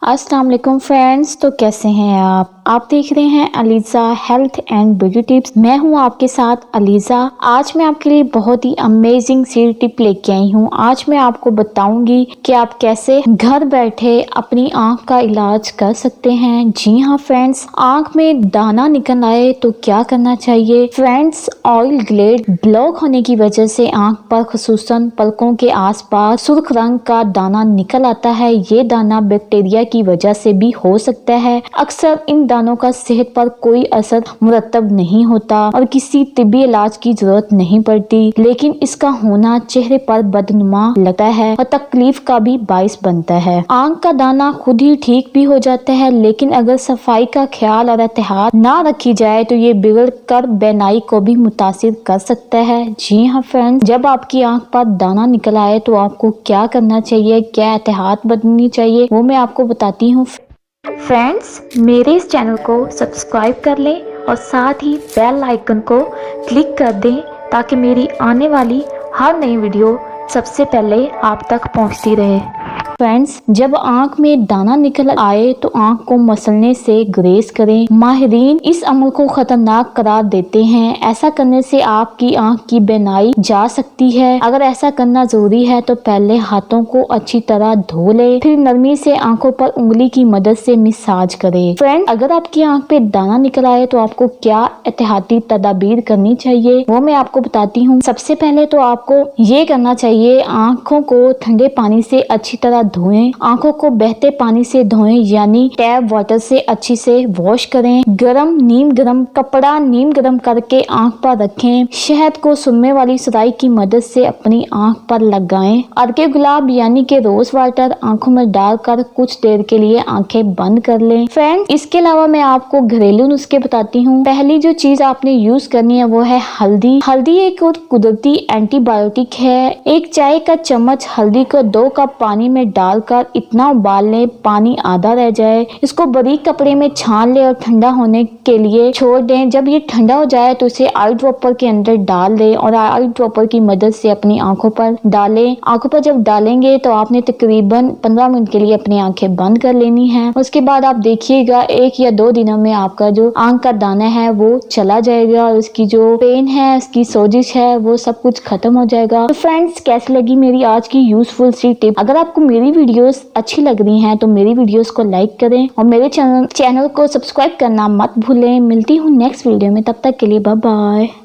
अस्सलाम वालेकुम फ्रेंड्स। तो कैसे हैं आप देख रहे हैं Aliza health and beauty tips. मैं हूं आपके साथ अलीज़ा। आज मैं आपके लिए बहुत ही अमेजिंग सी टिप लेके आई हूं। आज मैं आपको बताऊंगी कि आप कैसे घर बैठे अपनी आंख का इलाज कर सकते हैं। जी हां फ्रेंड्स, आंख में दाना निकल आए तो क्या करना चाहिए। फ्रेंड्स, ऑयल ग्लैंड ब्लॉक होने की वजह से आंख पर खुसूसन पलकों के आसपास सुर्ख रंग का दाना निकल आता है। ये दाना बैक्टीरिया की वजह से भी हो सकता है। अक्सर इन दानों का सेहत पर कोई असर मुरतब नहीं होता और किसी तिब्बी इलाज की जरूरत नहीं पड़ती, लेकिन इसका होना चेहरे पर बदनुमा लगता है और तकलीफ का भी बाइस बनता है। आंख का दाना खुद ही ठीक भी हो जाता है, लेकिन अगर सफाई का ख्याल और एहतियात ना रखी जाए तो ये बिगड़ कर बेनाई को भी मुतासिर कर सकता है। जी हाँ फ्रेंड्स, जब आपकी आंख पर दाना निकल आए तो आपको क्या करना चाहिए, क्या एहतियात बरतनी चाहिए, वो मैं आपको बताती हूँ। फ्रेंड्स, मेरे इस चैनल को सब्सक्राइब कर लें और साथ ही बेल आइकन को क्लिक कर दें ताकि मेरी आने वाली हर नई वीडियो सबसे पहले आप तक पहुंचती रहे। फ्रेंड्स, जब आंख में दाना निकल आए तो आंख को मसलने से गुरेज करें। माहिरीन इस अमल को खतरनाक करार देते हैं। ऐसा करने से आपकी आंख की बेनाई जा सकती है। अगर ऐसा करना जरूरी है तो पहले हाथों को अच्छी तरह धो ले, फिर नरमी से आंखों पर उंगली की मदद से मसाज करें। फ्रेंड्स, अगर आपकी आंख पे दाना निकल आए तो आपको क्या एहतियाती तदाबीर करनी चाहिए, वो मैं आपको बताती हूँ। सबसे पहले तो आपको ये करना चाहिए, आंखों को ठंडे पानी से अच्छी तरह धोएं। आंखों को बहते पानी से धोएं, यानी टैप वाटर से अच्छी से वॉश करें। नीम गरम कपड़ा करके आंख पर रखें। शहद को सुरमे वाली सुराई की मदद से अपनी आंख पर लगाएं। अर्के गुलाब यानी कि रोज वाटर आंखों में डालकर कुछ देर के लिए आंखें बंद कर लें। फ्रेंड्स, इसके अलावा मैं आपको घरेलू नुस्खे बताती हूँ। पहली जो चीज आपने यूज करनी है वो है हल्दी। हल्दी एक और कुदरती एंटीबायोटिक है। एक चाय का चम्मच हल्दी को 2 कप पानी में डालकर इतना उबाल लें पानी आधा रह जाए। इसको बारीक कपड़े में छान ले और ठंडा होने के लिए छोड़ दें। जब ये ठंडा हो जाए तो इसे आई ड्रॉपर के अंदर डाल दें और आई ड्रॉपर की मदद से अपनी आंखों पर डालें। आंखों पर जब डालेंगे तो आपने तकरीबन 15 मिनट के लिए अपनी आंखें बंद कर लेनी है। उसके बाद आप देखिएगा 1 या 2 दिनों में आपका जो आंख का दाना है वो चला जाएगा और उसकी जो पेन है, उसकी सोजिश है, वो सब कुछ खत्म हो जाएगा। तो फ्रेंड्स, कैसी लगी मेरी आज की यूजफुल सी टिप। अगर आपको मेरी वीडियोस अच्छी लग रही हैं तो मेरी वीडियोस को लाइक करें और मेरे चैनल को सब्सक्राइब करना मत भूलें। मिलती हूँ नेक्स्ट वीडियो में, तब तक के लिए बाय बाय।